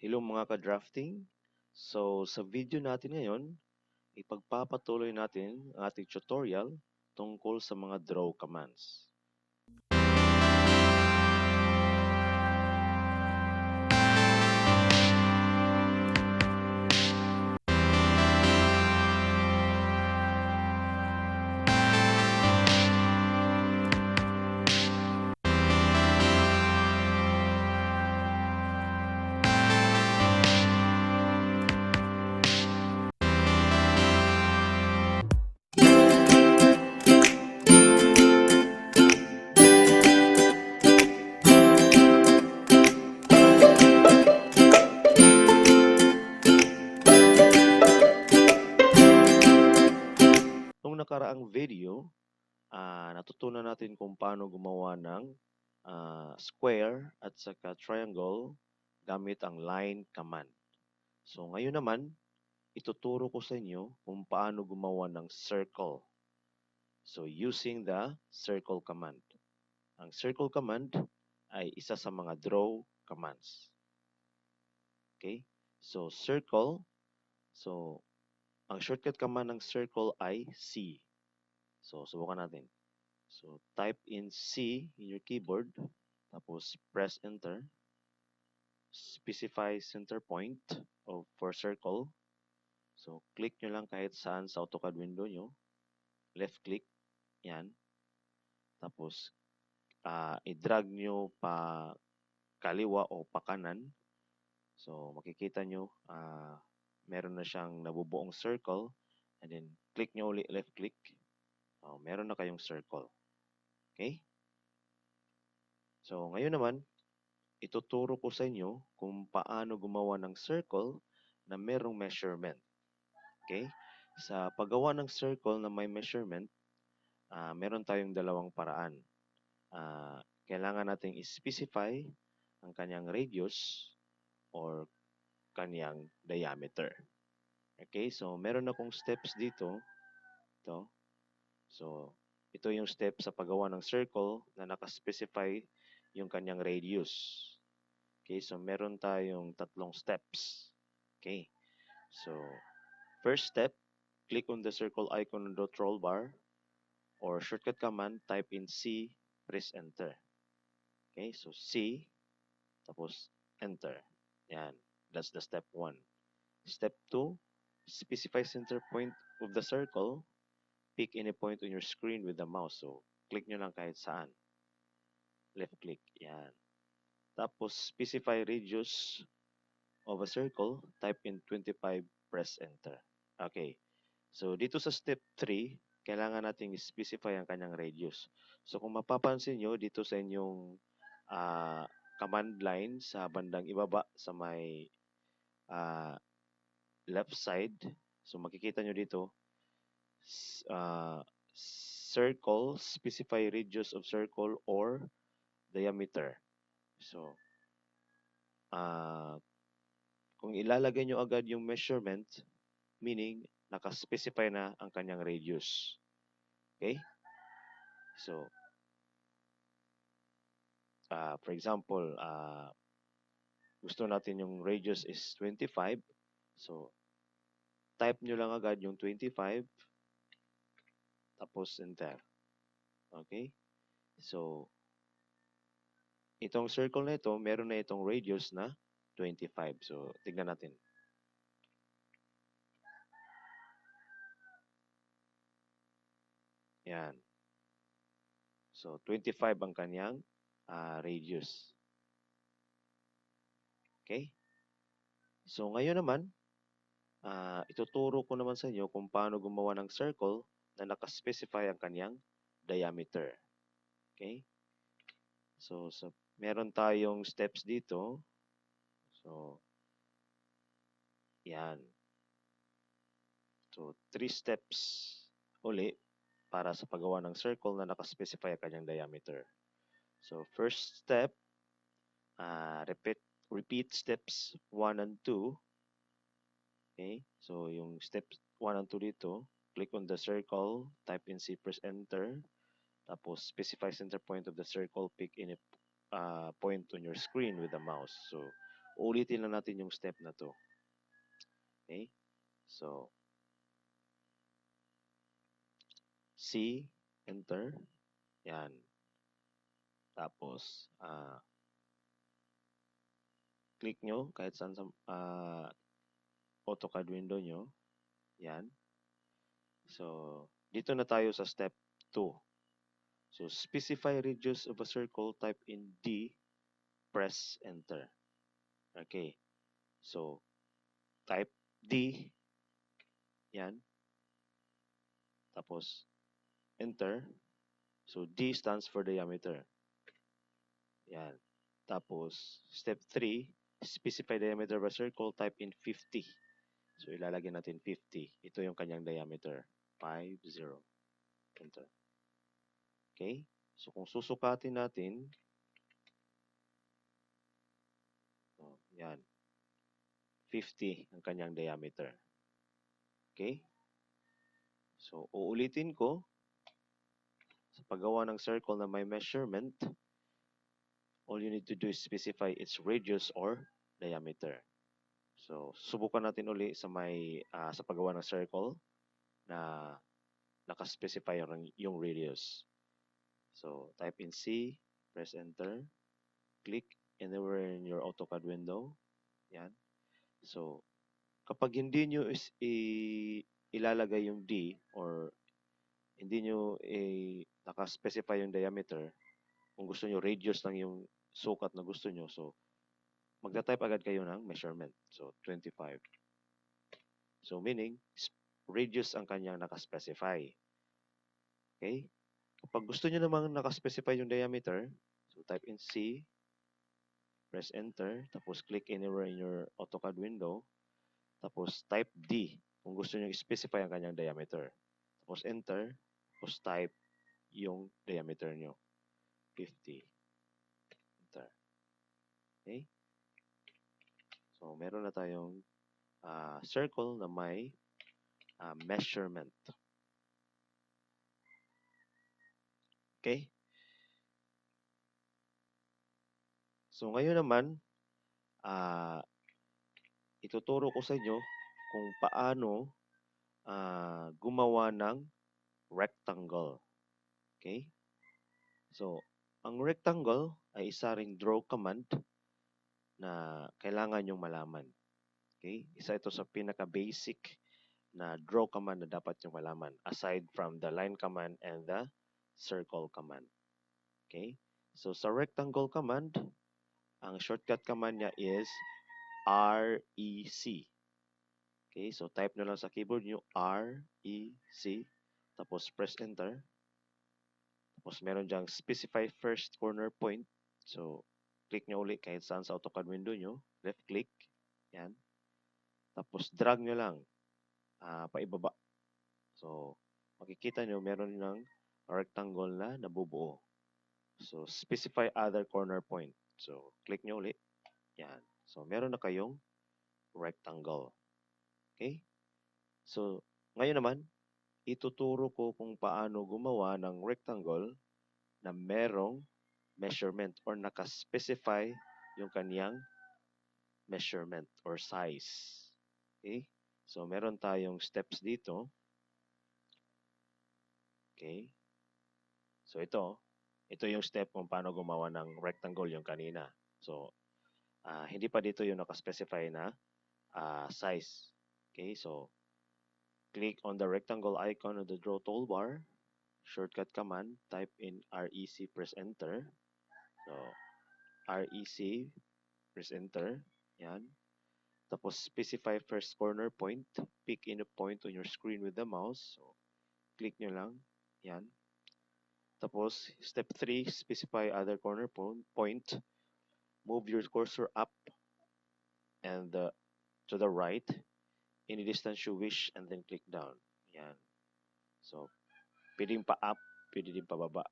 Hello mga ka-drafting. So sa video natin ngayon, ipagpapatuloy natin ang ating tutorial tungkol sa mga draw commands. Nung nakaraang video, natutunan natin kung paano gumawa ng square at saka triangle gamit ang line command. So ngayon naman, ituturo ko sa inyo kung paano gumawa ng circle. So using the circle command. Ang circle command ay isa sa mga draw commands. Okay? So circle, so ang shortcut command ng circle ay C. So subukan natin. So type in C in your keyboard, tapos press enter. Specify center point for circle. So click nyo lang kahit saan sa AutoCAD window nyo. Left click, yan. Tapos i-drag nyo pa kaliwa o pa kanan. So makikita nyo meron na siyang nabubuong circle, and then click nyo ulit left click. Meron na kayong circle. Okay? So ngayon naman, ituturo ko sa inyo kung paano gumawa ng circle na merong measurement. Okay? Sa paggawa ng circle na may measurement, meron tayong dalawang paraan. Kailangan nating i-specify ang kanyang radius or kanyang diameter. Okay? So meron akong steps dito. Ito. So ito yung step sa paggawa ng circle na nakaspecify yung kanyang radius. Okay, so meron tayong tatlong steps. Okay, so first step, click on the circle icon on the toolbar or shortcut command, type in C, press enter. Okay, so C, tapos enter. Yan, that's the step 1. Step 2, specify center point of the circle. Pick any point on your screen with the mouse. So, click nyo lang kahit saan. Left click, yan. Tapos, specify radius of a circle, type in 25, press enter. Okay. So, dito sa step 3, kailangan nating specify ang kanyang radius. So, kung mapapansin nyo, dito sa inyong command line sa bandang ibaba sa may left side, so makikita nyo dito, circle, specify radius of circle or diameter. So, kung ilalagay nyo agad yung measurement, meaning nakaspecify na ang kanyang radius. Okay? So, for example, gusto natin yung radius is 25. So, type nyo lang agad yung 25, tapos enter. Okay? So, itong circle na ito, meron na itong radius na 25. So, tignan natin. Yan. So, 25 ang kanyang radius. Okay? So, ngayon naman, ituturo ko naman sa inyo kung paano gumawa ng circle na nakaspecify ang kanyang diameter. Okay? So, meron tayong steps dito. So, yan. So, 3 steps uli para sa paggawa ng circle na nakaspecify ang kanyang diameter. So, first step, repeat steps 1 and 2. Okay? So, yung steps 1 and 2 dito, click on the circle, type in C, press enter. Tapos, specify center point of the circle, pick any point on your screen with the mouse. So, Ulitin lang natin yung step na to. Okay? So, C, enter. Yan. Tapos, click nyo kahit saan sa AutoCAD window nyo. Yan. So, dito na tayo sa step 2. So, specify radius of a circle, type in D, press enter. Okay. So, type D. Yan. Tapos, enter. So, D stands for diameter. Yan. Tapos, step 3, specify diameter of a circle, type in 50. So, ilalagay natin 50. Ito yung kanyang diameter. 50. Enter. Okay? So, kung susukatin natin, yan, 50 ang kanyang diameter. Okay? So, uulitin ko, sa paggawa ng circle na may measurement, all you need to do is specify its radius or diameter. So, subukan natin uli sa sa paggawa ng circle na nakaspecify yung radius. So, type in C, press enter, click anywhere in your AutoCAD window. Yan. So, kapag hindi nyo ilalagay yung D or hindi nyo nakaspecify yung diameter, kung gusto nyo radius lang yung sukat na gusto nyo, so magta-type agad kayo ng measurement. So, 25. So, meaning, radius ang kanyang nakaspecify. Okay? Kapag gusto nyo namang nakaspecify yung diameter, so type in C, press enter, tapos click anywhere in your AutoCAD window, tapos type D kung gusto nyo i-specify ang kanyang diameter. Tapos enter, tapos type yung diameter nyo. 50. Enter. Okay? So, meron na tayong circle na may measurement. Okay? So, ngayon naman, ituturo ko sa inyo kung paano gumawa ng rectangle. Okay? So, ang rectangle ay isa ring draw command na kailangan nyong malaman. Okay? Isa ito sa pinaka-basic na draw command na dapat nyong malaman aside from the line command and the circle command. Okay? So, sa rectangle command, ang shortcut command niya is REC. Okay? So, type nyo lang sa keyboard nyo REC. Tapos, press enter. Tapos, meron dyang specify first corner point. So, click nyo ulit kahit saan sa AutoCAD window nyo. Left click. Yan. Tapos, drag nyo lang paibaba. So, makikita nyo meron ng rectangle na nabubuo. So, specify other corner point. So, click nyo ulit. Yan. So, meron na kayong rectangle. Okay? So, ngayon naman, ituturo ko kung paano gumawa ng rectangle na merong measurement or nakaspecify yung kaniyang measurement or size. Okay? So, meron tayong steps dito. Okay? So, ito yung step kung paano gumawa ng rectangle yung kanina. So, hindi pa dito yung nakaspecify na size. Okay? So, click on the rectangle icon on the draw toolbar. Shortcut command, type in REC, press enter. So, REC, press enter. Yan. Tapos, specify first corner point. Pick in a point on your screen with the mouse. So, click nyo lang. Yan. Tapos, step 3, specify other corner point. Move your cursor up and to the right, any distance you wish, and then click down. Yan. So, pwedeng pa up, pwede din pa baba.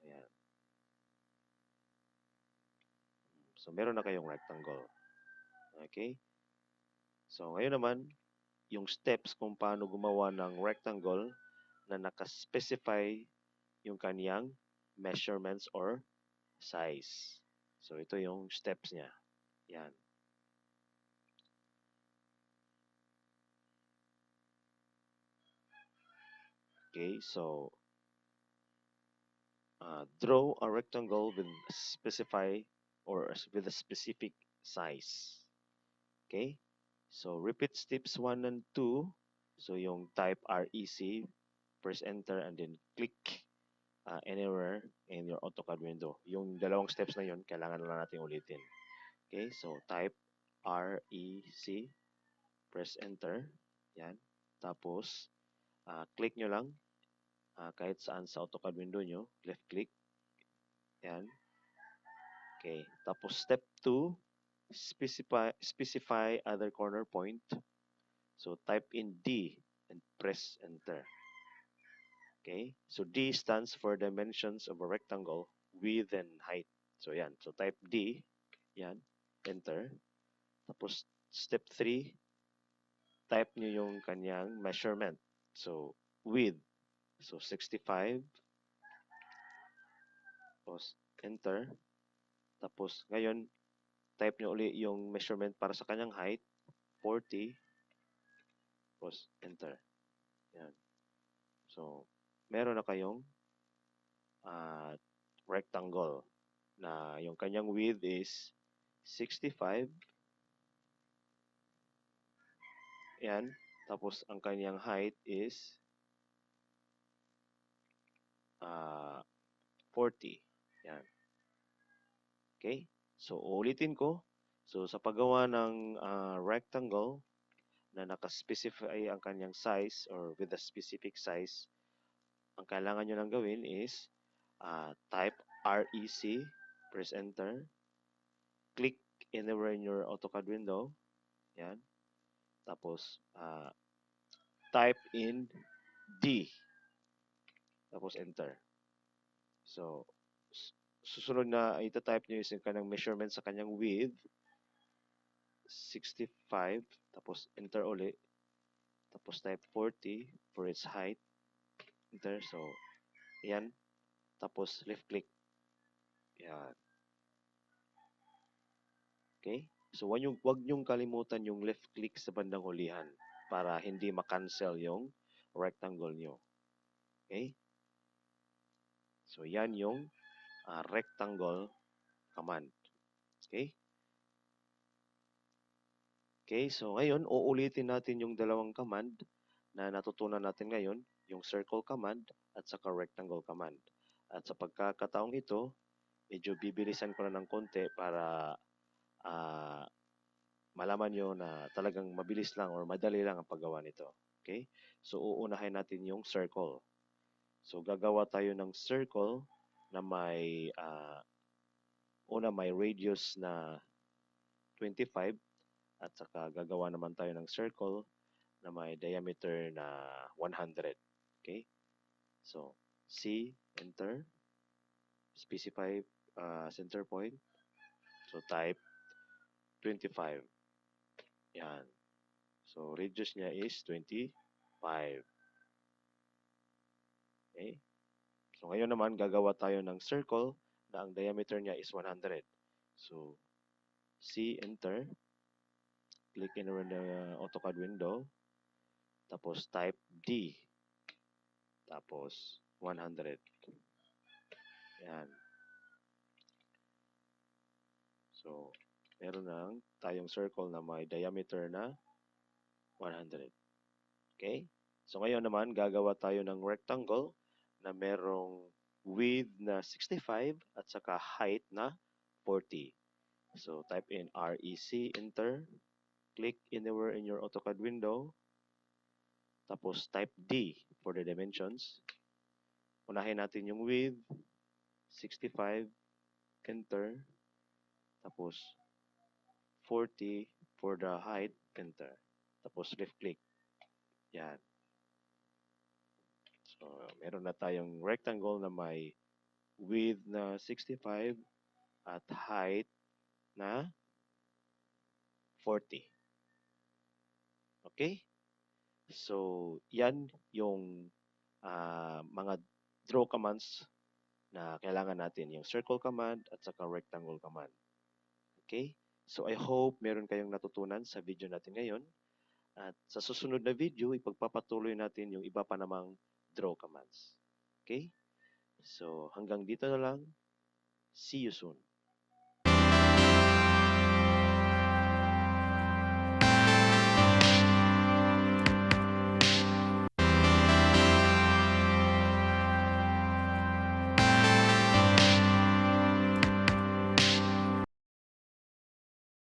Ayan. So, meron na kayong rectangle. Okay? So, ngayon naman, yung steps kung paano gumawa ng rectangle na nakaspecify yung kaniyang measurements or size. So, ito yung steps niya. Yan. Okay, so draw a rectangle with with a specific size. Okay, so repeat steps 1 and 2. So yung type REC, press enter and then click anywhere in your AutoCAD window. Yung dalawang steps na yun, kailangan na lang natin ulitin. Okay, so type REC, press enter. Yan. Tapos, click nyo lang kahit saan sa AutoCAD window nyo. Left click. Yan. Okay. Tapos, step 2, specify other corner point. So, type in D and press enter. Okay. So, D stands for dimensions of a rectangle, width and height. So, yan. So, type D. Yan. Enter. Tapos, step 3, type nyo yung kanyang measurement. So, width. So, 65. Tapos, enter. Tapos, ngayon, type nyo uli yung measurement para sa kanyang height. 40. Tapos, enter. Yan. So, meron na kayong rectangle na yung kanyang width is 65. Yan. Tapos, ang kanyang height is 40. Yan. Okay? So, ulitin ko. So, sa paggawa ng rectangle na nakaspecify ang kanyang size or with a specific size, ang kailangan nyo lang gawin is type REC, press enter, click anywhere in your AutoCAD window. Yan. Tapos, type in D. Tapos, enter. So, susunod na ita-type nyo is yung kanyang measurement sa kanyang width, 65. Tapos, enter uli. Tapos, type 40 for its height. Enter. So, yan. Tapos, left click. Yan. Okay? So, wag nyong kalimutan yung left click sa bandang hulihan para hindi ma-cancel yung rectangle nyo. Okay? So, yan yung rectangle command. Okay? Okay, so ngayon, uulitin natin yung dalawang command na natutunan natin ngayon, yung circle command at saka rectangle command. At sa pagkakataong ito, medyo bibilisan ko na ng konti para malaman nyo na talagang mabilis lang or madali lang ang paggawa nito. Okay? So, uunahin natin yung circle. So, gagawa tayo ng circle na may may radius na 25 at saka gagawa naman tayo ng circle na may diameter na 100. Okay? So, C, enter, specify center point. So, type 25. Yan. So, radius niya is 25. Okay? So, ngayon naman, gagawa tayo ng circle na ang diameter niya is 100. So, C, enter. Click in the AutoCAD window. Tapos, type D. Tapos, 100. Yan. So, meron lang tayong circle na may diameter na 100. Okay? So, ngayon naman, gagawa tayo ng rectangle na merong width na 65 at saka height na 40. So, type in REC, enter. Click anywhere in your AutoCAD window. Tapos, type D for the dimensions. Unahin natin yung width, 65, enter. Tapos, 40 for the height, enter. Tapos, left click. Yan. So, meron na tayong rectangle na may width na 65 at height na 40. Okay? So, yan yung mga draw commands na kailangan natin. Yung circle command at saka rectangle command. Okay? So, I hope meron kayong natutunan sa video natin ngayon. At sa susunod na video, ipagpapatuloy natin yung iba pa namang draw commands. Okay? So, hanggang dito na lang. See you soon.